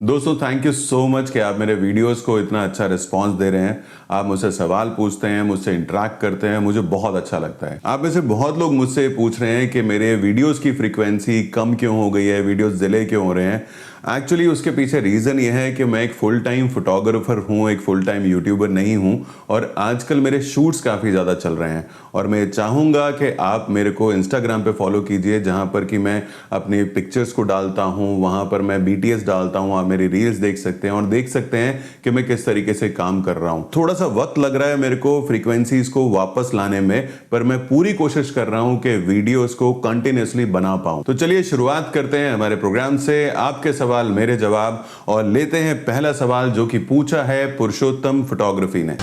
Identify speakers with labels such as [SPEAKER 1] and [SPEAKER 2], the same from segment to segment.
[SPEAKER 1] दोस्तों thank you so much कि आप मेरे वीडियोस को इतना अच्छा रिस्पांस दे रहे हैं। आप मुझसे सवाल पूछते हैं, मुझसे इंटरेक्ट करते हैं, मुझे बहुत अच्छा लगता है। आप में से बहुत लोग मुझसे पूछ रहे हैं कि मेरे वीडियोस की फ्रीक्वेंसी कम क्यों हो गई है, वीडियोस डिले क्यों हो रहे हैं। एक्चुअली उसके पीछे रीज़न ये है कि मैं एक फुल टाइम फोटोग्राफर हूँ, एक फुल टाइम यूट्यूबर नहीं हूँ और आजकल मेरे शूट्स काफ़ी ज़्यादा चल रहे हैं और मैं चाहूँगा कि आप मेरे को इंस्टाग्राम पे फॉलो कीजिए, जहाँ पर कि मैं अपनी पिक्चर्स को डालता हूँ, वहाँ पर मैं BTS डालता हूँ। आप मेरी रील्स देख सकते हैं और देख सकते हैं कि मैं किस तरीके से काम कर रहा हूँ। थोड़ा सा वक्त लग रहा है मेरे को फ्रीक्वेंसीज को वापस लाने में, पर मैं पूरी कोशिश कर रहा हूँ कि वीडियोस को कंटिन्यूसली बना पाऊँ। तो चलिए शुरुआत करते हैं हमारे प्रोग्राम से। आपके सवाल मेरे जवाब, और लेते हैं पहला सवाल जो कि पूछा है पुरुषोत्तम फोटोग्राफी ने।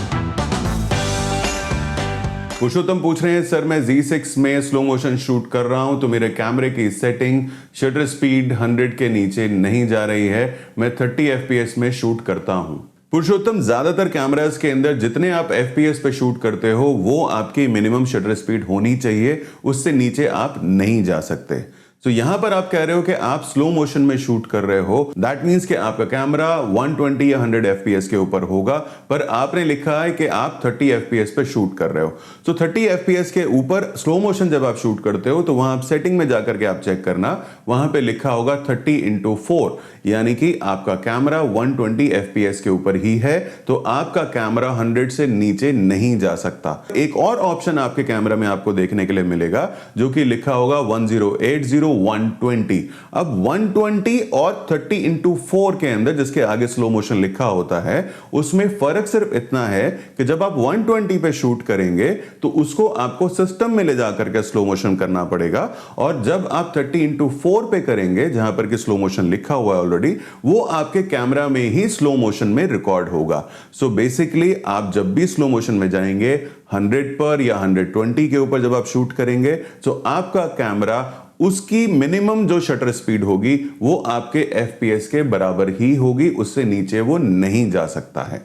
[SPEAKER 1] पुरुषोत्तम पूछ रहे हैं, सर मैं Z6 में स्लो मोशन शूट कर रहा हूं तो मेरे कैमरे की सेटिंग शटर स्पीड 100 के नीचे नहीं जा रही है। मैं 30 FPS में शूट करता हूं। पुरुषोत्तम, ज्यादातर कैमरास के अंदर जितने आप FPS पे शूट करते हो वो आपकी मिनिमम शटर स्पीड होनी चाहिए, उससे नीचे आप नहीं जा सकते। तो यहां पर आप कह रहे हो कि आप स्लो मोशन में शूट कर रहे हो, दैट मीन्स कि आपका कैमरा 120 या 100 FPS के ऊपर होगा, पर आपने लिखा है कि आप 30 FPS पे शूट कर रहे हो। तो 30 FPS के ऊपर स्लो मोशन जब आप शूट करते हो तो वहां आप सेटिंग में जाकर के आप चेक करना, वहां पे लिखा होगा 30x4, यानी कि आपका कैमरा 120 FPS के ऊपर ही है, तो आपका कैमरा 100 से नीचे नहीं जा सकता। एक और ऑप्शन आपके कैमरा में आपको देखने के लिए मिलेगा जो कि लिखा होगा 1080 120। अब 120 और 30x4 के अंदर जिसके आगे स्लो मोशन लिखा होता है, उसमें फर्क सिर्फ इतना है कि जब आप 120 पे शूट करेंगे तो उसको आपको सिस्टम में ले जाकर के स्लो मोशन करना पड़ेगा, और जब आप 30x4 पे करेंगे जहां पर कि स्लो मोशन लिखा हुआ है ऑलरेडी, वो आपके कैमरा में ही स्लो मोशन में रिकॉर्ड होगा। सो बेसिकली आप जब भी स्लो मोशन में जाएंगे 100 पर या 120 के ऊपर जब आप शूट करेंगे तो आपका कैमरा उसकी मिनिमम जो शटर स्पीड होगी वो आपके FPS के बराबर ही होगी, उससे नीचे वो नहीं जा सकता है।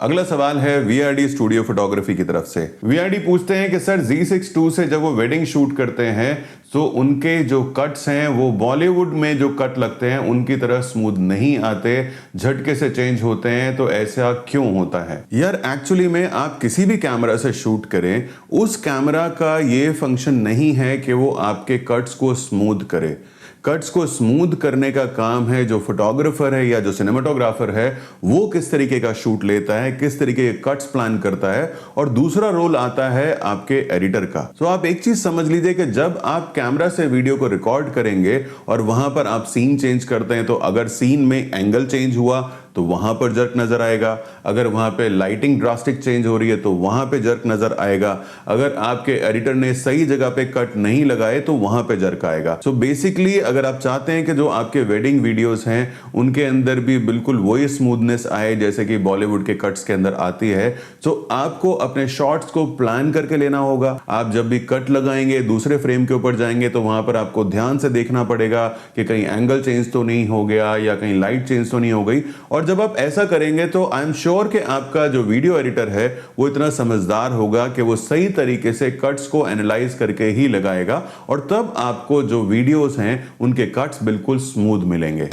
[SPEAKER 1] अगला सवाल है VRD स्टूडियो फोटोग्राफी की तरफ से। VRD पूछते हैं कि सर Z6 II से जब वो वेडिंग शूट करते हैं तो उनके जो कट्स हैं वो बॉलीवुड में जो कट लगते हैं उनकी तरह स्मूथ नहीं आते, झटके से चेंज होते हैं, तो ऐसा क्यों होता है? यार एक्चुअली में आप किसी भी कैमरा से शूट करें, उस कैमरा का ये फंक्शन नहीं है कि वो आपके कट्स को स्मूथ करे। कट्स को स्मूथ करने का काम है जो फोटोग्राफर है या जो सिनेमाटोग्राफर है, वो किस तरीके का शूट लेता है, किस तरीके के कट्स प्लान करता है, और दूसरा रोल आता है आपके एडिटर का। तो आप एक चीज समझ लीजिए कि जब आप कैमरा से वीडियो को रिकॉर्ड करेंगे और वहां पर आप सीन चेंज करते हैं, तो अगर सीन में एंगल चेंज हुआ तो वहां पर जर्क नजर आएगा, अगर वहां पे लाइटिंग ड्रास्टिक चेंज हो रही है तो वहां पे जर्क नजर आएगा, अगर आपके एडिटर ने सही जगह पे कट नहीं लगाए तो वहां पे जर्क आएगा। सो बेसिकली अगर आप चाहते हैं कि जो आपके वेडिंग वीडियोस हैं उनके अंदर भी बिल्कुल वही स्मूथनेस आए जैसे कि बॉलीवुड के कट्स के अंदर आती है, तो आपको अपने शॉट्स को प्लान करके लेना होगा। आप जब भी कट लगाएंगे, दूसरे फ्रेम के ऊपर जाएंगे, तो वहां पर आपको ध्यान से देखना पड़ेगा कि कहीं एंगल चेंज तो नहीं हो गया या कहीं लाइट चेंज तो नहीं हो गई। और जब आप ऐसा करेंगे तो आई एम श्योर कि आपका जो वीडियो एडिटर है वो इतना समझदार होगा कि वो सही तरीके से कट्स को एनालाइज करके ही लगाएगा, और तब आपको जो वीडियोस हैं उनके कट्स बिल्कुल स्मूथ मिलेंगे।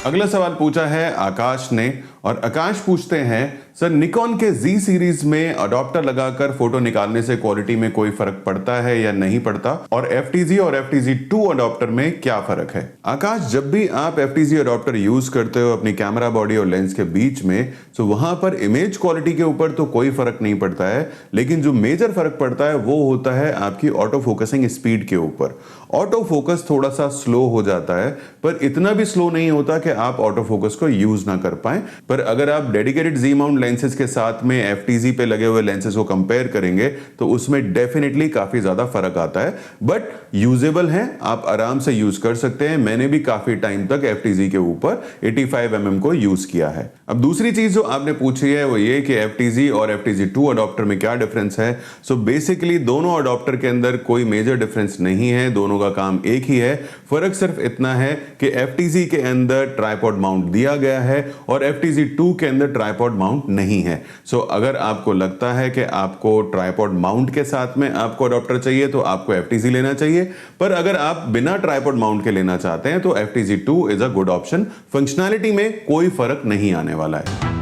[SPEAKER 1] अगला सवाल पूछा है आकाश ने, और आकाश पूछते हैं, सर निकॉन के Z सीरीज में अडॉप्टर लगाकर फोटो निकालने से क्वालिटी में कोई फर्क पड़ता है या नहीं पड़ता, और FTZ और FTZ2 अडॉप्टर में क्या फर्क है? आकाश, जब भी आप FTZ अडॉप्टर यूज करते हो अपनी कैमरा बॉडी और लेंस के बीच में, तो वहां पर इमेज क्वालिटी के ऊपर तो कोई फर्क नहीं पड़ता है, लेकिन जो मेजर फर्क पड़ता है वो होता है आपकी ऑटो फोकसिंग स्पीड के ऊपर। ऑटो फोकस थोड़ा सा स्लो हो जाता है, पर इतना भी स्लो नहीं होता कि आप ऑटो फोकस को यूज ना कर पाए। पर अगर आप डेडिकेटेड Z माउंट लेंसेज के साथ में FTZ पे लगे हुए लेंसेज को कंपेयर करेंगे तो उसमें डेफिनेटली काफी ज्यादा फर्क आता है, बट यूजेबल है, आप आराम से यूज कर सकते हैं। मैंने भी काफी टाइम तक FTZ के ऊपर 85mm को यूज किया है। अब दूसरी चीज जो आपने पूछी है वो ये कि FTZ और FTZ2 अडॉप्टर में क्या डिफरेंस है। सो बेसिकली दोनों अडॉप्टर के अंदर कोई मेजर डिफरेंस नहीं है, दोनों का काम एक ही है। फर्क सिर्फ इतना है कि FTZ के अंदर ट्राइपॉड माउंट दिया गया है और FTZ2 के अंदर ट्राइपॉड माउंट नहीं है। सो अगर आपको लगता है कि आपको ट्राइपॉड माउंट के साथ में आपको अडॉप्टर चाहिए तो आपको FTC लेना चाहिए, पर अगर आप बिना ट्राइपॉड माउंट के लेना चाहते हैं तो FTC 2 is a good option. Functionality में कोई फर्क नहीं आने वाला है।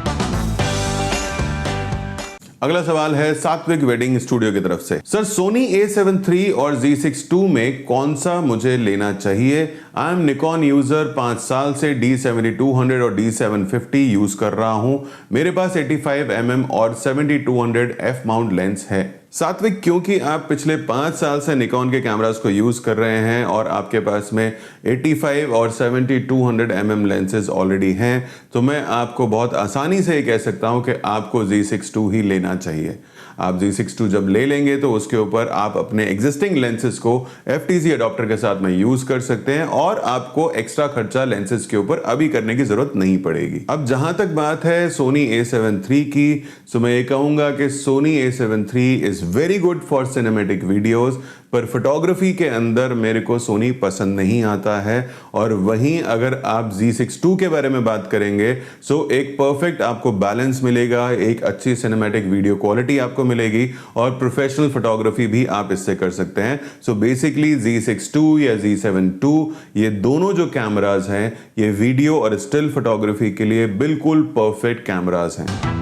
[SPEAKER 1] अगला सवाल है सात्विक वेडिंग स्टूडियो की तरफ से। सर सोनी A7 III और Z6 II में कौन सा मुझे लेना चाहिए? आई एम निकॉन यूजर, 5 साल से D7200 और D750 यूज कर रहा हूं। मेरे पास 85mm और 7200 f माउंट लेंस है। सात्विक, क्योंकि आप पिछले 5 साल से निकॉन के कैमरास को यूज कर रहे हैं और आपके पास में 85 और 7200mm लेंसेज ऑलरेडी हैं, तो मैं आपको बहुत आसानी से ये कह सकता हूं कि आपको Z6 II ही लेना चाहिए। आप Z6 II जब ले लेंगे तो उसके ऊपर आप अपने एग्जिस्टिंग लेंसेज को FTC अडॉप्टर के साथ में यूज कर सकते हैं और आपको एक्स्ट्रा खर्चा लेंसेज के ऊपर अभी करने की जरूरत नहीं पड़ेगी। अब जहां तक बात है सोनी A7 III की, तो मैं ये कहूंगा कि Sony A7 III is very good for cinematic videos, पर फोटोग्राफी के अंदर मेरे को सोनी पसंद नहीं आता है। और वहीं अगर आप Z6 II के बारे में बात करेंगे, सो एक परफेक्ट आपको बैलेंस मिलेगा, एक अच्छी सिनेमैटिक वीडियो क्वालिटी आपको मिलेगी और प्रोफेशनल फोटोग्राफी भी आप इससे कर सकते हैं। सो बेसिकली Z6 II या Z7 II, ये दोनों जो कैमराज हैं ये वीडियो और स्टिल फोटोग्राफी के लिए बिल्कुल परफेक्ट कैमराज हैं।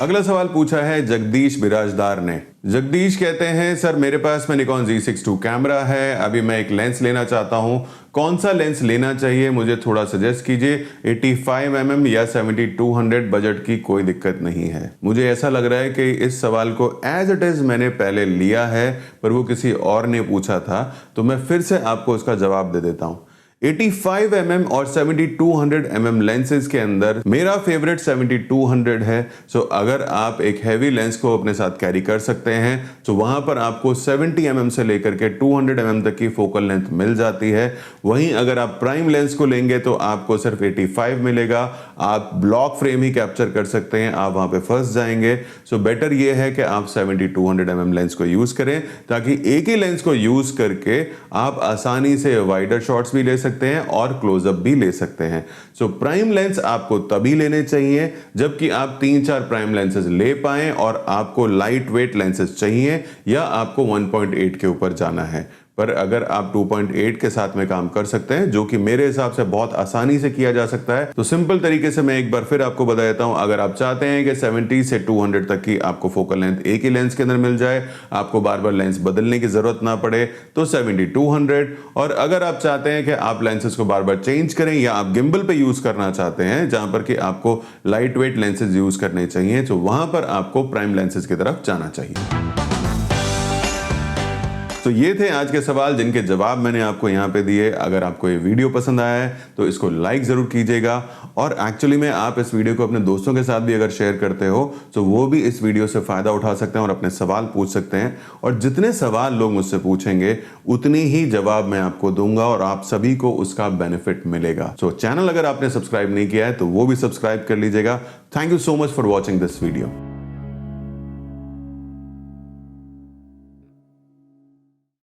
[SPEAKER 1] अगला सवाल पूछा है जगदीश बिराजदार ने। जगदीश कहते हैं सर मेरे पास में निकॉन Z6 II कैमरा है, अभी मैं एक लेंस लेना चाहता हूं, कौन सा लेंस लेना चाहिए मुझे थोड़ा सजेस्ट कीजिए। 85mm या 7200 बजट की कोई दिक्कत नहीं है। मुझे ऐसा लग रहा है कि इस सवाल को एज इट इज मैंने पहले लिया है, पर वो किसी और ने पूछा था, तो मैं फिर से आपको उसका जवाब दे देता हूं। 85mm और 7200mm लेंसेज के अंदर मेरा फेवरेट 7200 है। सो अगर आप एक हैवी लेंस को अपने साथ कैरी कर सकते हैं तो वहां पर आपको 70mm से लेकर के 200mm तक की फोकल लेंथ मिल जाती है। वहीं अगर आप प्राइम लेंस को लेंगे तो आपको सिर्फ 85 मिलेगा। आप ब्लॉक फ्रेम ही कैप्चर कर सकते हैं, आप वहां पे फंस जाएंगे। सो बेटर ये है कि आप 7200mm लेंस को यूज करें, ताकि एक ही लेंस को यूज करके आप आसानी से वाइडर शॉट्स भी ले सकते हैं और क्लोजअप भी ले सकते हैं। सो प्राइम लेंस आपको तभी लेने चाहिए जबकि आप 3-4 प्राइम लेंसेज ले पाएं और आपको लाइट वेट लेंसेज चाहिए या आपको 1.8 के ऊपर जाना है। पर अगर आप 2.8 के साथ में काम कर सकते हैं, जो कि मेरे हिसाब से बहुत आसानी से किया जा सकता है, तो सिंपल तरीके से मैं एक बार फिर आपको बता देता हूं। अगर आप चाहते हैं कि 70 से 200 तक की आपको फोकल लेंथ एक ही लेंस के अंदर मिल जाए, आपको बार बार लेंस बदलने की जरूरत ना पड़े, तो 7200। और अगर आप चाहते हैं कि आप लेंसेज को बार बार चेंज करें या आप गिम्बल पे यूज करना चाहते हैं जहां पर कि आपको लाइट वेट लेंसेज यूज करने चाहिए, तो वहां पर आपको प्राइम लेंसेज की तरफ जाना चाहिए। तो ये थे आज के सवाल जिनके जवाब मैंने आपको यहाँ पे दिए। अगर आपको ये वीडियो पसंद आया है तो इसको लाइक जरूर कीजिएगा, और एक्चुअली में आप इस वीडियो को अपने दोस्तों के साथ भी अगर शेयर करते हो तो वो भी इस वीडियो से फायदा उठा सकते हैं और अपने सवाल पूछ सकते हैं। और जितने सवाल लोग मुझसे पूछेंगे उतनी ही जवाब मैं आपको दूंगा और आप सभी को उसका बेनिफिट मिलेगा। सो चैनल अगर आपने सब्सक्राइब नहीं किया है तो वो भी सब्सक्राइब कर लीजिएगा। Thank you so much for watching this video.